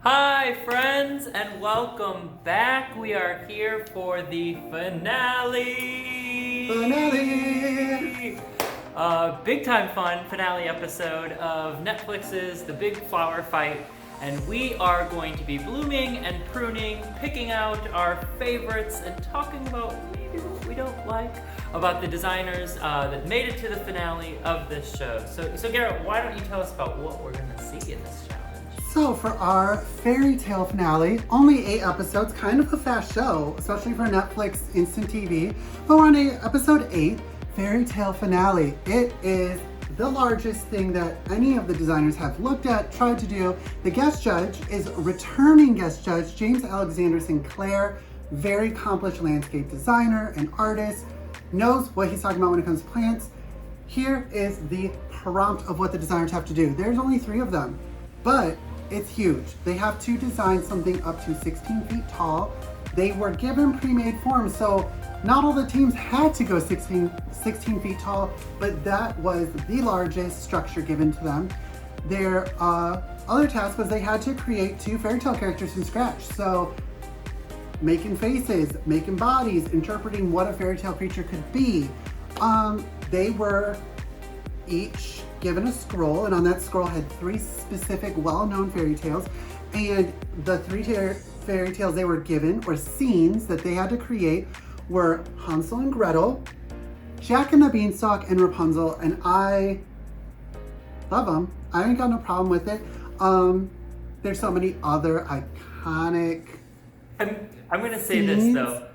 Hi friends and welcome back. We are here for the finale. Big time fun finale episode of Netflix's The Big Flower Fight, and we are going to be blooming and pruning, picking out our favorites and talking about maybe what we don't like about the designers that made it to the finale of this show. So Garrett, why don't you tell us about what we're going to see in this challenge? So for our Fairytale finale, only 8 episodes, kind of a fast show, especially for Netflix instant TV. But we're on episode 8, Fairytale finale. It is the largest thing that any of the designers have looked at, tried to do. The guest judge is returning guest judge, James Alexander Sinclair, very accomplished landscape designer and artist, knows what he's talking about when it comes to plants. Here is the prompt of what the designers have to do. There's only 3 of them, but it's huge. They have to design something up to 16 feet tall. They were given pre-made forms, so not all the teams had to go 16 feet tall, but that was the largest structure given to them. Their other task was they had to create 2 fairytale characters from scratch. So making faces, making bodies, interpreting what a fairytale creature could be. They were each given a scroll, and on that scroll had 3 specific well-known fairy tales, and the 3 fairy tales they were given, or scenes that they had to create, were Hansel and Gretel, Jack and the Beanstalk, and Rapunzel, and I love them. I ain't got no problem with it. There's so many other iconic I'm gonna say scenes. this though,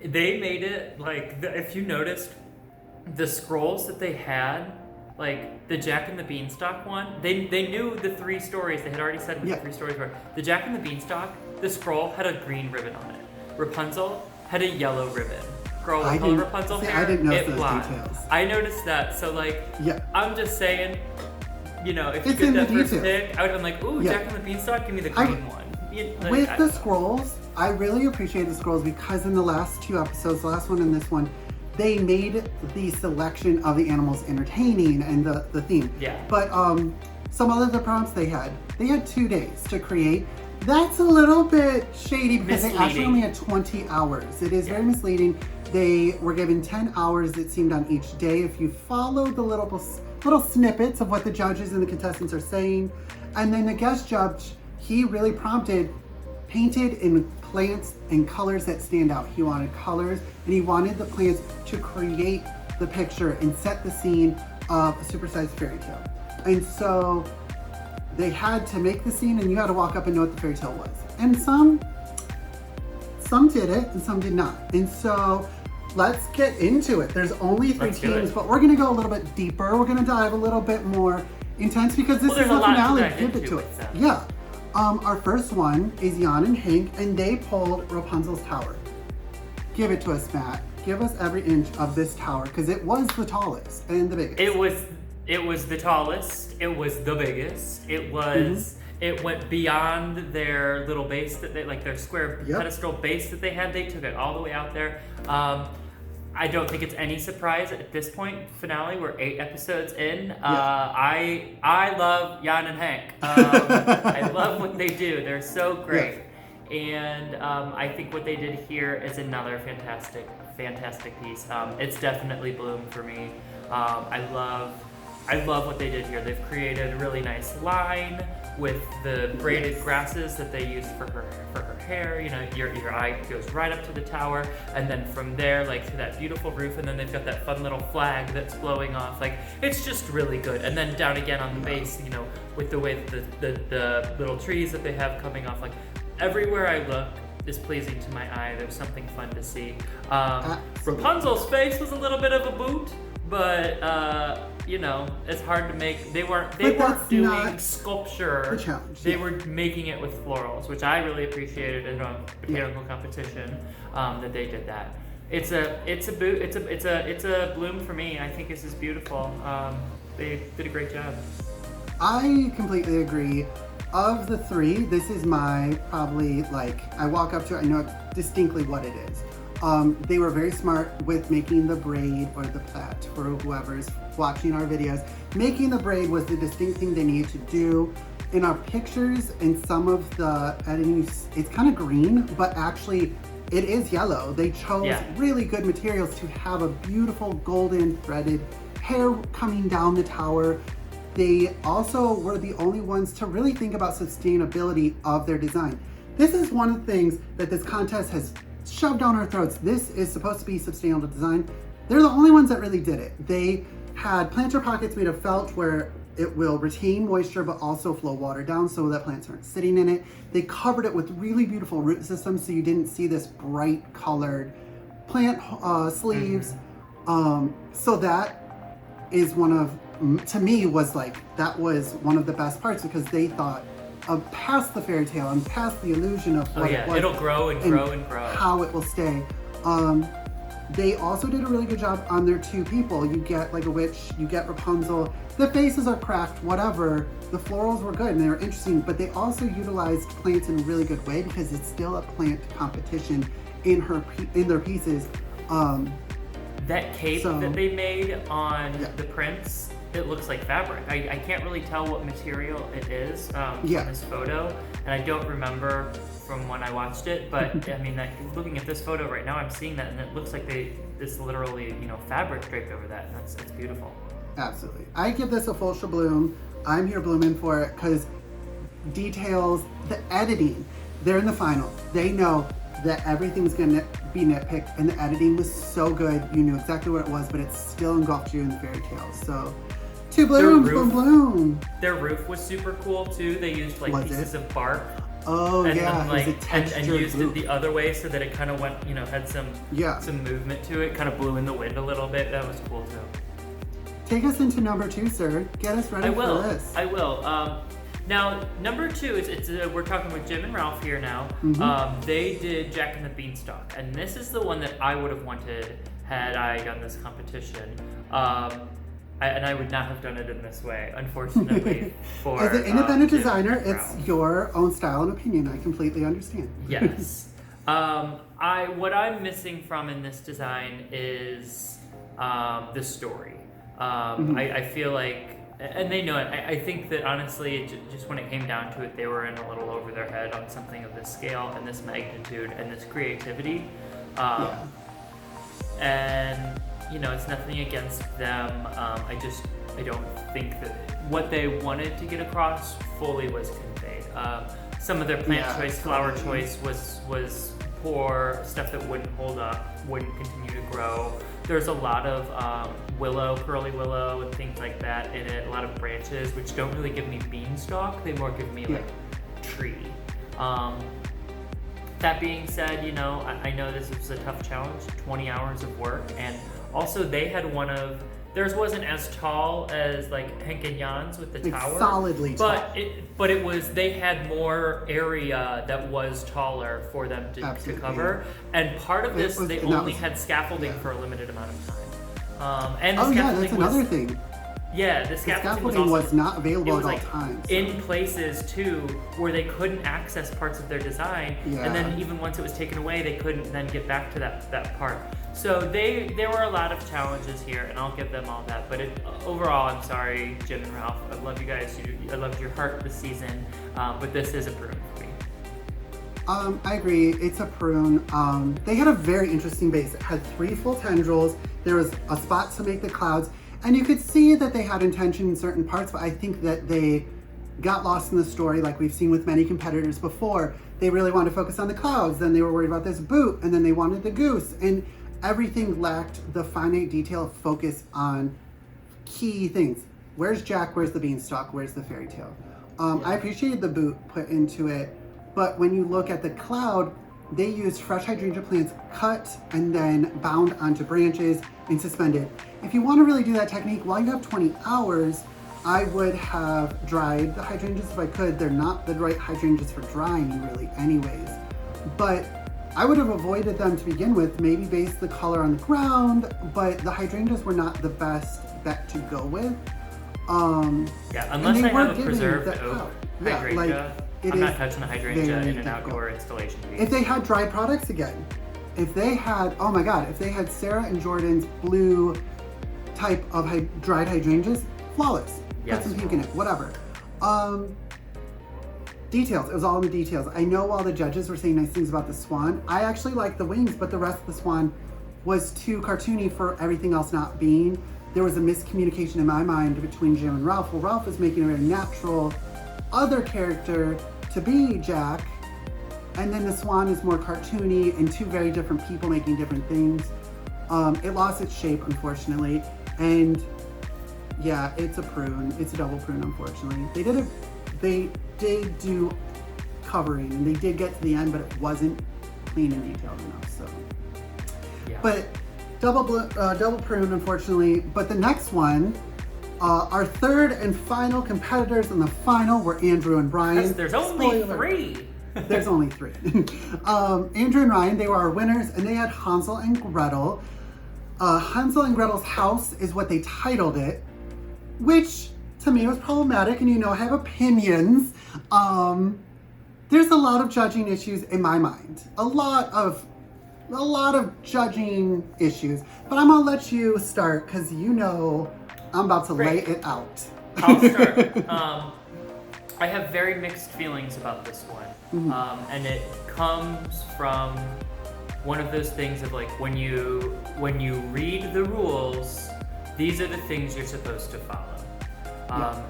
they made it like, if you noticed, the scrolls that they had, like the Jack and the Beanstalk one, they knew the 3 stories. They had already said what the 3 stories were. The Jack and the Beanstalk, the scroll had a green ribbon on it. Rapunzel had a yellow ribbon. Girl with color Rapunzel hair, I didn't notice it those blonde. details. I noticed that, so like, Yeah. I'm just saying, you know, if you It's get in that the first details. pick, I would have been like, ooh, Yeah. Jack and the Beanstalk, give me the green one. Like, With the scrolls, I really appreciate the scrolls because in the last 2 episodes, the last one and this one, they made the selection of the animals entertaining and the theme. Yeah. But some other the prompts they had 2 days to create. That's a little bit shady because they actually only had 20 hours. It is very misleading. They were given 10 hours, it seemed, on each day. If you follow the little snippets of what the judges and the contestants are saying, and then the guest judge, he really prompted, painted in plants and colors that stand out. He wanted colors, and he wanted the plants to create the picture and set the scene of a supersized fairy tale. And so they had to make the scene, and you had to walk up and know what the fairy tale was. And some did it, and some did not. And so let's get into it. There's only 3 teams, but we're gonna go a little bit deeper. We're gonna dive a little bit more intense because this is the finale. Give it to it. Yeah. Our first one is Jan and Hank, and they pulled Rapunzel's tower. Give it to us, Matt. Give us every inch of this tower because it was the tallest and the biggest. It was the tallest. It was the biggest. It was. It went beyond their little base that they, like their square pedestal base that they had. They took it all the way out there. I don't think it's any surprise at this point. Finale, we're 8 episodes in. I love Jan and Hank. I love what they do. They're so great. And I think what they did here is another fantastic piece. It's definitely Bloom for me. I love what they did here. They've created a really nice line with the braided grasses that they used for her hair. You know, your eye goes right up to the tower, and then from there, like to that beautiful roof, and then they've got that fun little flag that's blowing off. Like, it's just really good. And then down again on the base, you know, with the way that the little trees that they have coming off. Like, everywhere I look is pleasing to my eye. There's something fun to see. Rapunzel's face was a little bit of a boot, but you know, it's hard to make. They weren't doing sculpture. The challenge. They were making it with florals, which I really appreciated in a botanical competition. That they did that. It's a bloom for me. I think this is beautiful. They did a great job. I completely agree. Of the 3, this is my probably, like, I walk up to it, I know distinctly what it is. They were very smart with making the braid or the plait for whoever's watching our videos. Making the braid was the distinct thing they needed to do. in our pictures and some of the editing, it's kind of green, but actually it is yellow. They chose really good materials to have a beautiful golden threaded hair coming down the tower. They also were the only ones to really think about sustainability of their design. This is one of the things that this contest has shoved down our throats. This is supposed to be sustainable design. They're the only ones that really did it. They had planter pockets made of felt where it will retain moisture but also flow water down so that plants aren't sitting in it. They covered it with really beautiful root systems so you didn't see this bright colored plant sleeves. So that is one of, to me, was like, that was one of the best parts because they thought of past the fairy tale and past the illusion of what it was. It'll grow and grow and grow. How it will stay. They also did a really good job on their two people. You get like a witch, you get Rapunzel. The faces are cracked, whatever. The florals were good and they were interesting, but they also utilized plants in a really good way because it's still a plant competition in their pieces. That cape that they made on the prince, it looks like fabric. I can't really tell what material it is from this photo, and I don't remember from when I watched it, but I mean, like, looking at this photo right now, I'm seeing that, and it looks like this literally, fabric draped over that, and that's beautiful. Absolutely. I give this a full shabloom. I'm here blooming for it because details, the editing, they're in the final. They know that everything's gonna be nitpicked, and the editing was so good. You knew exactly what it was, but it still engulfed you in the fairy tale. So, two blooms, boom, bloom. Their roof was super cool too. They used like pieces of bark. Oh and yeah, then, like, it was a textured and used roof. it the other way so that it kind of went, had some movement to it. Kind of blew in the wind a little bit. That was cool too. Take us into number 2, sir. Get us ready for this. I will. Now, number 2 is we're talking with Jim and Ralph here now. They did Jack and the Beanstalk, and this is the one that I would have wanted had I done this competition. And I would not have done it in this way, unfortunately. As an independent designer, it's your own style and opinion. I completely understand. Yes. What I'm missing from in this design is the story. I feel like, and they know it, I think that honestly, just when it came down to it, they were in a little over their head on something of this scale and this magnitude and this creativity. And, it's nothing against them. I don't think that what they wanted to get across fully was conveyed. Some of their plant choice, flower choice was poor, stuff that wouldn't hold up, wouldn't continue to grow. There's a lot of willow, curly willow, and things like that in it. A lot of branches, which don't really give me beanstalk. They more give me like tree. That being said, I know this was a tough challenge, 20 hours of work, and also they had theirs wasn't as tall as like HENCK and Jan's with the tower. Solidly tall. But they had more area that was taller for them to cover. And part of this, they only had scaffolding for a limited amount of time. And the scaffolding that's another thing. Yeah, the scaffolding was not available at all times. In places too where they couldn't access parts of their design, and then even once it was taken away, they couldn't then get back to that part. So there were a lot of challenges here, and I'll give them all that. But overall, I'm sorry, Jim and Ralph. I love you guys. I loved your heart this season, but this is a prune for me. I agree. It's a prune. They had a very interesting base. It had 3 full tendrils. There was a spot to make the clouds. And you could see that they had intention in certain parts, but I think that they got lost in the story like we've seen with many competitors before. They really wanted to focus on the clouds, then they were worried about this boot, and then they wanted the goose. And everything lacked the finite detail of focus on key things. Where's Jack? Where's the beanstalk? Where's the fairy tale? I appreciated the boot put into it, but when you look at the cloud, they used fresh hydrangea plants cut and then bound onto branches and suspended. If you want to really do that technique, while you have 20 hours, I would have dried the hydrangeas if I could. They're not the right hydrangeas for drying really anyways. But I would have avoided them to begin with, maybe base the color on the ground, but the hydrangeas were not the best bet to go with. Unless I have a preserved oak hydrangea, I'm not touching the hydrangea in an outdoor installation piece. If they had dry products again, if they had Sarah and Jordan's blue type of dried hydrangeas, flawless. Put some pink in it, whatever. Details. It was all in the details. I know while the judges were saying nice things about the swan, I actually liked the wings, but the rest of the swan was too cartoony for everything else not being. There was a miscommunication in my mind between Jim and Ralph. Well, Ralph was making a very natural other character to be Jack, and then the swan is more cartoony and two very different people making different things. It lost its shape, unfortunately, and yeah, it's a prune. It's a double prune, unfortunately. They did do covering, and they did get to the end, but it wasn't clean and detailed enough. So, Yeah. but double prune, unfortunately. But the next one, our third and final competitors in the final were Andrew and Brian. Because there's only Spoiler. 3. There's only 3. Andrew and Ryan, they were our winners, and they had Hansel and Gretel. Hansel and Gretel's house is what they titled it, which to me was problematic, and I have opinions. There's a lot of judging issues in my mind. A lot of judging issues. But I'm gonna let you start because I'm about to lay it out. I'll start. I have very mixed feelings about this one. And it comes from one of those things of like when you read the rules, these are the things you're supposed to follow.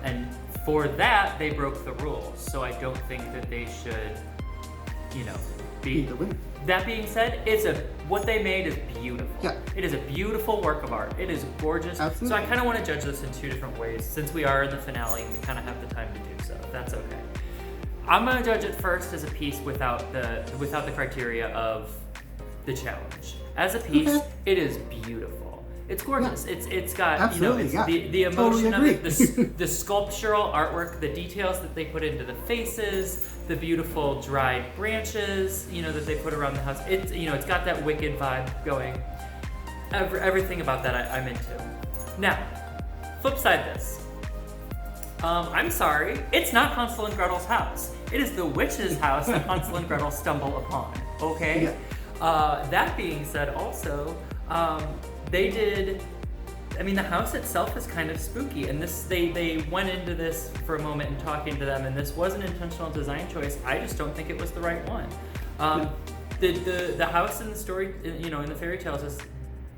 And for that, they broke the rules. So I don't think that they should, be the winner. That being said, what they made is beautiful. Yeah. It is a beautiful work of art. It is gorgeous. Absolutely. So I kind of want to judge this in 2 different ways. Since we are in the finale, we kind of have the time to do so. That's okay. I'm gonna judge it first as a piece without the criteria of the challenge. As a piece, it is beautiful. It's gorgeous. Yeah. It's got Absolutely, the emotion totally of it, the sculptural artwork, the details that they put into the faces, the beautiful dried branches, that they put around the house. It's got that wicked vibe going. Everything about that I'm into. Now, flip side this. I'm sorry, it's not Hansel and Gretel's house. It is the witch's house that Hansel and Gretel stumble upon, okay? Yeah. That being said, also, the house itself is kind of spooky, and they went into this for a moment and talking to them, and this was an intentional design choice. I just don't think it was the right one. The house in the story, in the fairy tales is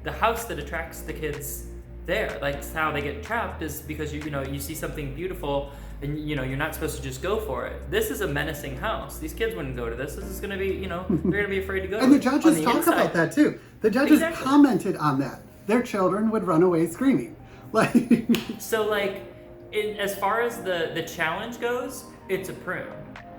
the house that attracts the kids there. Like how they get trapped is because you see something beautiful and you're not supposed to just go for it. This is a menacing house. These kids wouldn't go to this. This is going to be, they're going to be afraid to go. And the judges talk about that too. The judges commented on that. Their children would run away screaming. So as far as the challenge goes, it's a prune.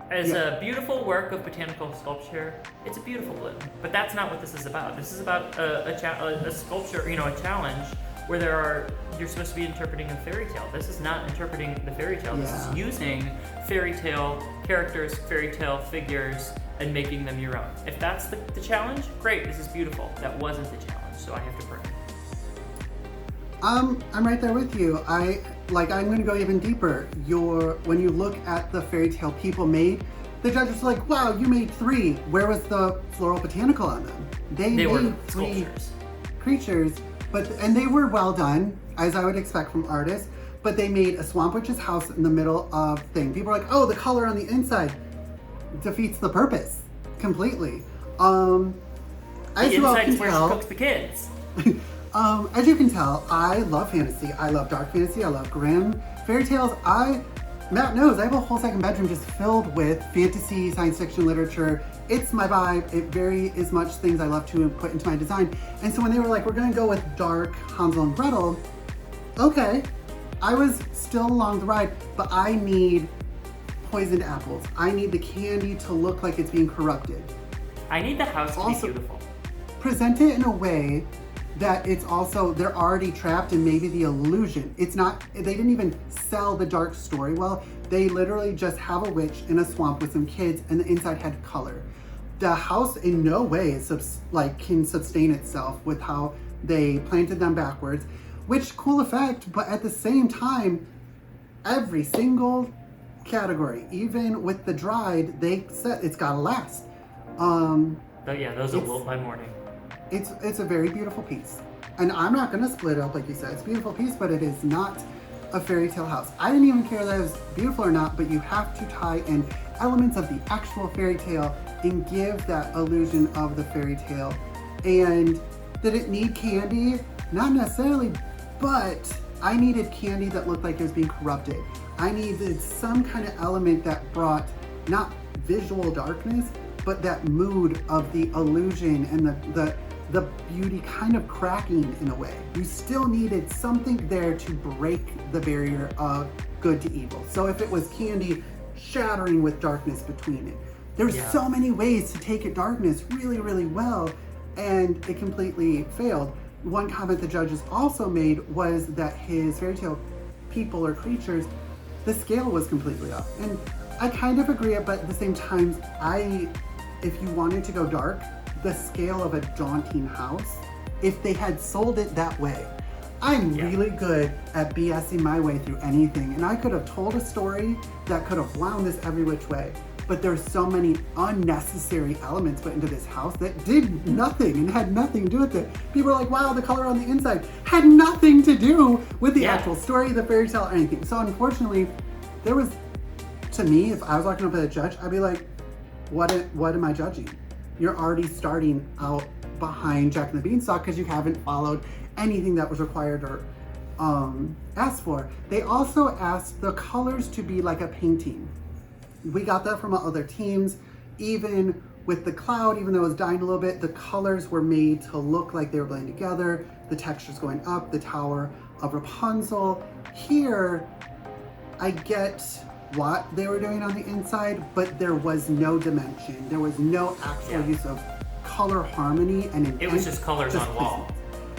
As a beautiful work of botanical sculpture, it's a beautiful bloom. But that's not what this is about. This is about a sculpture, a challenge where you're supposed to be interpreting a fairy tale. This is not interpreting the fairy tale. This is using fairy tale characters, fairy tale figures, and making them your own. If that's the challenge, great, this is beautiful. That wasn't the challenge, so I have to prune. I'm right there with you. I'm going to go even deeper. When you look at the fairy tale people made, the judges were like, wow, you made 3. Where was the floral botanical on them? They made were 3 sculptures. Creatures, and they were well done, as I would expect from artists, but they made a swamp witch's house in the middle of thing. People are like, oh, the color on the inside defeats the purpose completely. The inside is where she cooks the kids. As you can tell, I love fantasy. I love dark fantasy. I love grim fairy tales. Matt knows I have a whole second bedroom just filled with fantasy, science fiction literature. It's my vibe. It very is much things I love to put into my design. And so when they were like, we're gonna go with dark Hansel and Gretel, okay. I was still along the ride, but I need poisoned apples. I need the candy to look like it's being corrupted. I need the house to be beautiful. Present it in a way that it's also, they're already trapped in maybe the illusion. It's not, they didn't even sell the dark story well. They literally just have a witch in a swamp with some kids and the inside had color. The house in no way can sustain itself with how they planted them backwards, which cool effect, but at the same time, every single category, even with the dried, they said it's gotta last. But yeah, those will wilt by morning. It's a very beautiful piece. And I'm not gonna split it up like you said. It's a beautiful piece, but it is not a fairy tale house. I didn't even care that it was beautiful or not, but you have to tie in elements of the actual fairy tale and give that illusion of the fairy tale. And did it need candy? Not necessarily, but I needed candy that looked like it was being corrupted. I needed some kind of element that brought not visual darkness, but that mood of the illusion and the beauty kind of cracking in a way. You still needed something there to break the barrier of good to evil. So if it was candy shattering with darkness between it, there's so many ways to take it darkness really, really well, and it completely failed. One comment the judges also made was that his fairy tale people or creatures, the scale was completely off. And I kind of agree, but at the same time, if you wanted to go dark, the scale of a daunting house, if they had sold it that way. I'm really good at BSing my way through anything, and I could have told a story that could have wound this every which way, but there's so many unnecessary elements put into this house that did nothing and had nothing to do with it. People are like, wow, the color on the inside had nothing to do with the actual story, the fairy tale, or anything. So unfortunately, there was, to me, if I was walking up at a judge, I'd be like, what am I judging? You're already starting out behind Jack and the Beanstalk because you haven't followed anything that was required or asked for. They also asked the colors to be like a painting. We got that from other teams. Even with the cloud, even though it was dying a little bit, the colors were made to look like they were blending together. The textures going up, the Tower of Rapunzel. Here, I get what they were doing on the inside, but there was no dimension. There was no actual use of color harmony and it was just colors on wall.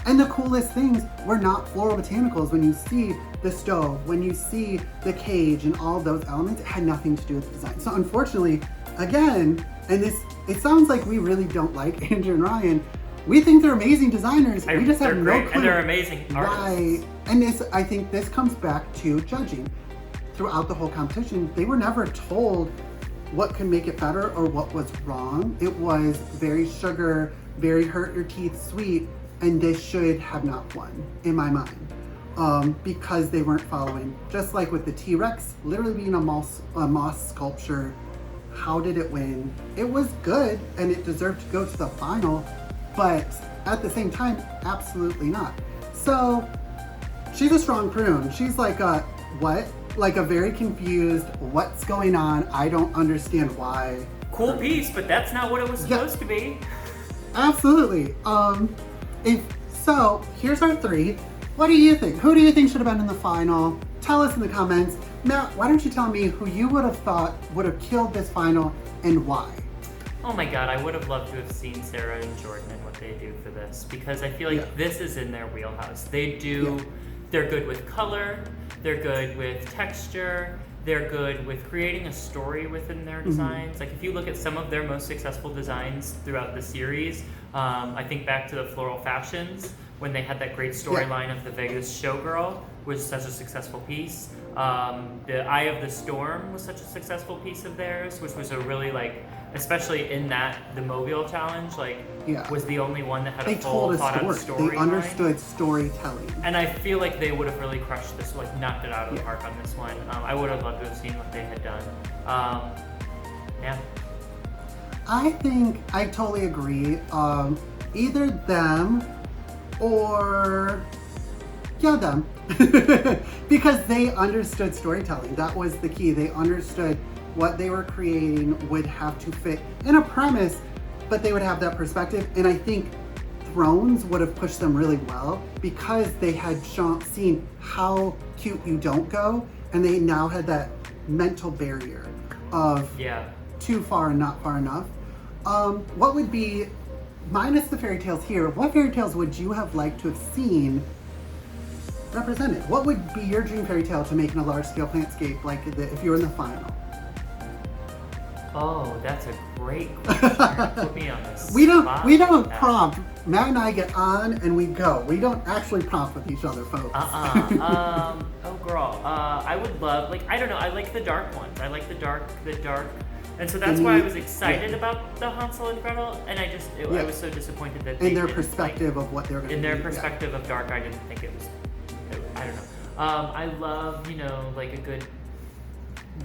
And the coolest things were not floral botanicals. When you see the stove, when you see the cage and all those elements, it had nothing to do with the design. So unfortunately, again, and it sounds like we really don't like Andrew and Ryan. We think they're amazing designers. We just have no clue. And they're amazing artists. And I think this comes back to judging. Throughout the whole competition, they were never told what could make it better or what was wrong. It was very sugar, very hurt your teeth sweet, and they should have not won, in my mind, because they weren't following. Just like with the T-Rex, literally being a moss sculpture, how did it win? It was good, and it deserved to go to the final, but at the same time, absolutely not. So, she's a strong prune. She's like what? Like a very confused, what's going on? I don't understand why. Cool piece, but that's not what it was supposed to be. Absolutely. So here's our three. What do you think? Who do you think should have been in the final? Tell us in the comments. Matt, why don't you tell me who you would have thought would have killed this final and why? Oh my god, I would have loved to have seen Sarah and Jordan and what they do for this, because I feel like this is in their wheelhouse. They do, they're good with color, they're good with texture, they're good with creating a story within their designs. Like if you look at some of their most successful designs throughout the series, I think back to the Floral Fashions, when they had that great storyline of the Vegas showgirl, was such a successful piece. The Eye of the Storm was such a successful piece of theirs, which was a really especially in the Mobile Challenge, was the only one that had a full thought out story. They understood storytelling. And I feel like they would have really crushed this, knocked it out of the park on this one. I would have loved to have seen what they had done. I think I totally agree. Either them or them. Because they understood storytelling. That was the key. They understood what they were creating would have to fit in a premise, but they would have that perspective. And I think Thrones would have pushed them really well because they had seen how cute you don't go, and they now had that mental barrier of too far and not far enough. What would be, minus the fairy tales here, what fairy tales would you have liked to have seen represented? What would be your dream fairy tale to make in a large scale plantscape if you were in the final? Oh, that's a great question. Put me on this. We don't prompt. Matt and I get on and we go. We don't actually prompt with each other, folks. Oh girl. I would love, I don't know, I like the dark ones. I like the dark. And so that's why I was excited about the Hansel and Gretel, and I was so disappointed that they in their perspective of what they're going to do. In their perspective of dark, I didn't think it was, I don't know. I love, a good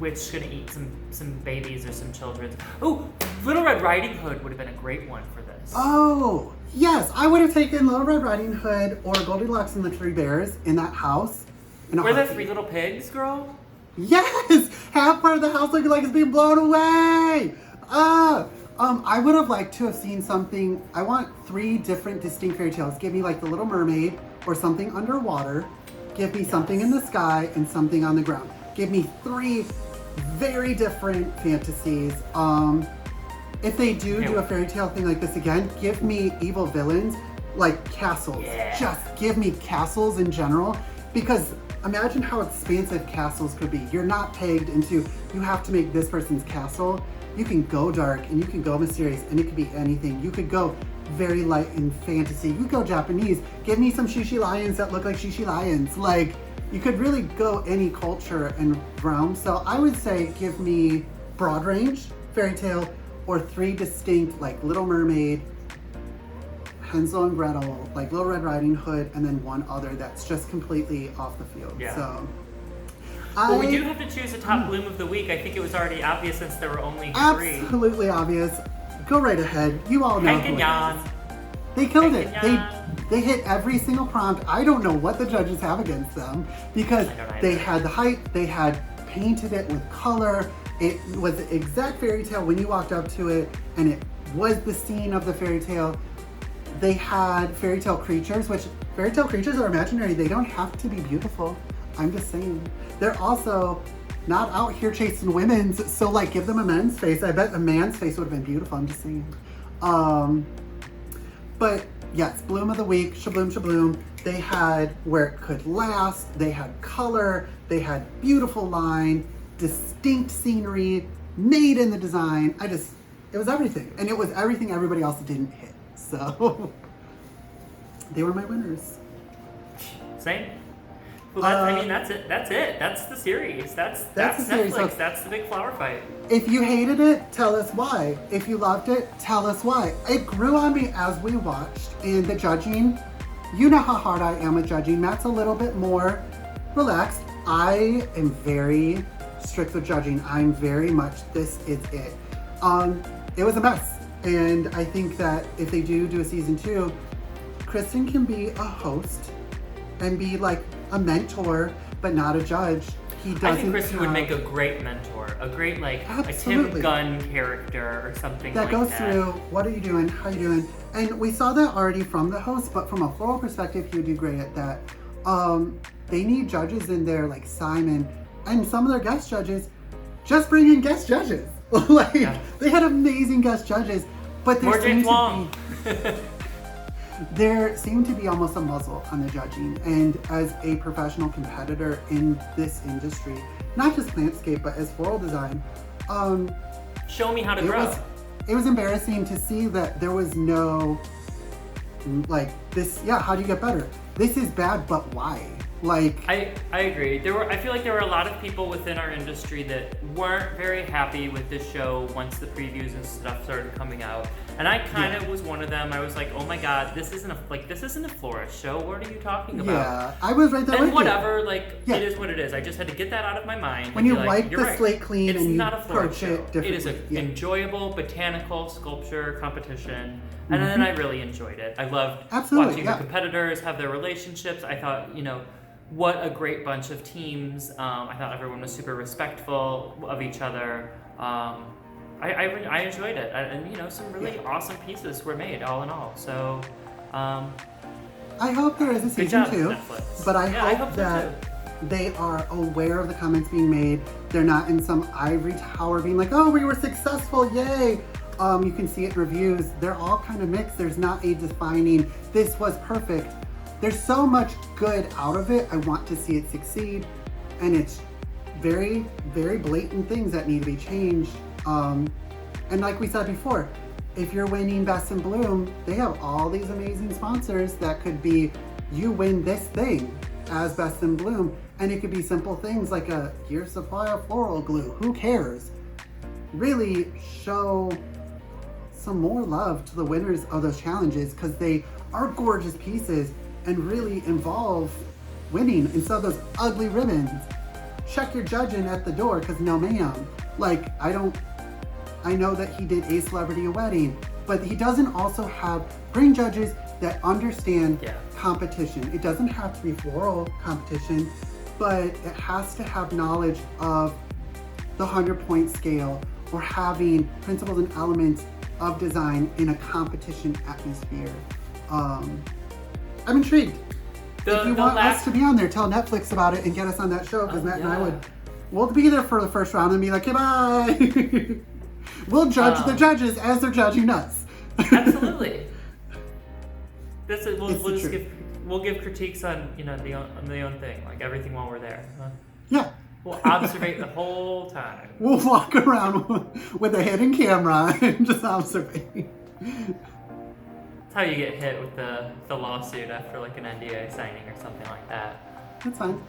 witch gonna eat some babies or some children. Oh, Little Red Riding Hood would have been a great one for this. Oh, yes. I would have taken Little Red Riding Hood or Goldilocks and the Three Bears in that house. Were there 3 little pigs, girl? Yes! Half part of the house looking like it's being blown away! I would have liked to have seen something. I want 3 different distinct fairy tales. Give me like The Little Mermaid or something underwater. Give me something in the sky and something on the ground. Give me 3 very different fantasies. If they do a fairy tale thing like this again, give me evil villains like castles. Yeah. Just give me castles in general, because imagine how expansive castles could be. You're not pegged into, you have to make this person's castle. You can go dark and you can go mysterious and it could be anything. You could go very light in fantasy. You go Japanese. Give me some shishi lions that look like shishi lions. Like, you could really go any culture and realm. So I would say give me broad range fairy tale or 3 distinct, like Little Mermaid, Hansel and Gretel, like Little Red Riding Hood, and then 1 other that's just completely off the field. Yeah. So, well, we do have to choose a top bloom of the week. I think it was already obvious since there were only 3. Absolutely obvious. Go right ahead. You all know. Hank and Jan. They killed Hank it. and Jan. They hit every single prompt. I don't know what the judges have against them, because they had the height, they had painted it with color. It was the exact fairy tale when you walked up to it, and it was the scene of the fairy tale. They had fairy tale creatures, which fairy tale creatures are imaginary. They don't have to be beautiful. I'm just saying. They're also not out here chasing women's, so like give them a men's face. I bet a man's face would have been beautiful. I'm just saying. But yes, bloom of the week, shabloom shabloom. They had where it could last. They had color. They had beautiful line, distinct scenery, made in the design. It was everything, and it was everything everybody else didn't hit. So they were my winners. Same. Well, that's it. That's it. That's the series. That's the Netflix. series. So, that's the big flower fight. If you hated it, tell us why. If you loved it, tell us why. It grew on me as we watched, and the judging, you know how hard I am with judging. Matt's a little bit more relaxed. I am very strict with judging. I'm very much, this is it. It was a mess. And I think that if they do a season 2, Kristen can be a host and be like a mentor, but not a judge. I think Kristen would make a great mentor, a great a Tim Gunn character or something that like goes that. through, what are you doing, how are you doing? And we saw that already from the host, but from a floral perspective, he would do great at that. They need judges in there like Simon, and some of their guest judges just bring in guest judges. They had amazing guest judges, but there seemed to be almost a muzzle on the judging. And as a professional competitor in this industry, not just plantscape, but as floral design, show me how to grow. It was embarrassing to see that there was no, how do you get better? This is bad, but why? I agree. I feel like there were a lot of people within our industry that weren't very happy with this show once the previews and stuff started coming out. And I kind of was one of them. I was like, oh my god, this isn't a florist show. What are you talking about? Yeah, I was right there with whatever, it is what it is. I just had to get that out of my mind. When you wipe the slate clean and you approach it differently. It is an enjoyable botanical sculpture competition. And then I really enjoyed it. I loved watching the competitors have their relationships. I thought, what a great bunch of teams. I thought everyone was super respectful of each other. I enjoyed it. And some really awesome pieces were made, all in all. So, I hope there is a season 2, but I hope that they are aware of the comments being made. They're not in some ivory tower being like, oh, we were successful, yay. You can see it in reviews. They're all kind of mixed. There's not a defining, this was perfect. There's so much good out of it. I want to see it succeed. And it's very, very blatant things that need to be changed. And like we said before, if you're winning Best in Bloom, they have all these amazing sponsors that could be, you win this thing as Best in Bloom. And it could be simple things like a year supply of floral glue. Who cares? Really show some more love to the winners of those challenges, because they are gorgeous pieces and really involve winning instead of those ugly ribbons. check your judging at the door, because no ma'am. Like, I know that he did A Celebrity a Wedding, but he doesn't also bring judges that understand competition. It doesn't have to be floral competition, but it has to have knowledge of the 100-point scale or having principles and elements of design in a competition atmosphere. I'm intrigued. If you want us to be on there, tell Netflix about it and get us on that show, because Matt and I we'll be there for the first round and be like, goodbye. We'll judge the judges as they're judging us. Absolutely. We'll give critiques on the own thing, like everything while we're there. Huh? Yeah. We'll observe the whole time. We'll walk around with a hidden camera and just observe. That's how you get hit with the lawsuit after like an NDA signing or something like that. That's fine.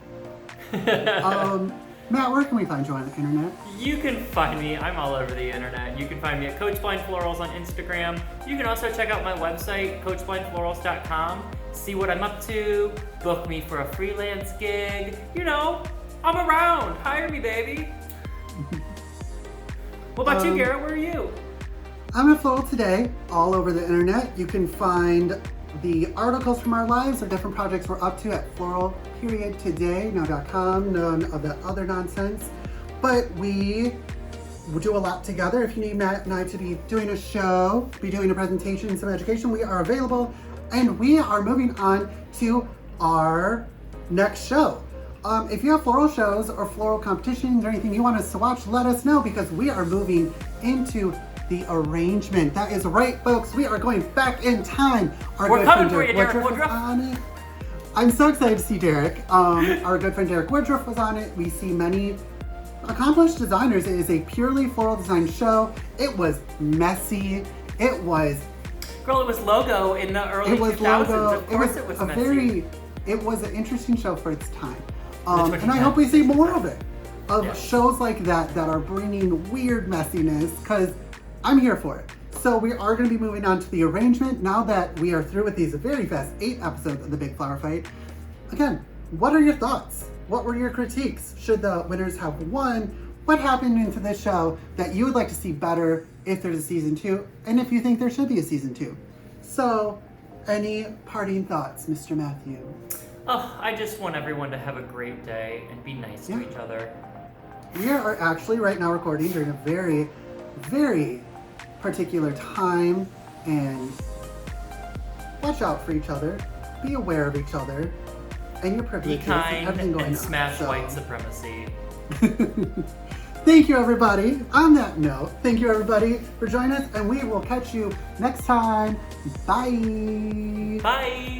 Matt, where can we find you on the internet? You can find me, I'm all over the internet. You can find me at Coach Blind Florals on Instagram. You can also check out my website, coachblindflorals.com. See what I'm up to, book me for a freelance gig. I'm around. Hire me, baby. What about you, Garrett? Where are you? I'm at Floral.today, all over the internet. You can find the articles from our lives or different projects we're up to at Floral.today, no.com, none of the other nonsense. But we do a lot together. If you need Matt and I to be doing a show, be doing a presentation, some education, we are available. And we are moving on to our next show. If you have floral shows or floral competitions or anything you want us to watch, let us know, because we are moving into the arrangement. That is right, folks. We are going back in time. We're coming for you, Derek Woodruff. On it. I'm so excited to see Derek. Our good friend Derek Woodruff was on it. We see many accomplished designers. It is a purely floral design show. It was messy. It was logo in the early 2000s. Of course it was messy. It was an interesting show for its time. And I hope we see more of it. Shows like that are bringing weird messiness, because I'm here for it. So we are going to be moving on to the arrangement now that we are through with these very fast 8 episodes of the Big Flower Fight. Again, what are your thoughts? What were your critiques? Should the winners have won? What happened into this show that you would like to see better if there's a season 2, and if you think there should be a season 2? So, any parting thoughts, Mr. Matthew? Oh, I just want everyone to have a great day and be nice to each other. We are actually right now recording during a very, very particular time, and watch out for each other. Be aware of each other and your privileges. Be kind everything going and on. smash white supremacy. Thank you, everybody. On that note, thank you, everybody, for joining us, and we will catch you next time. Bye. Bye.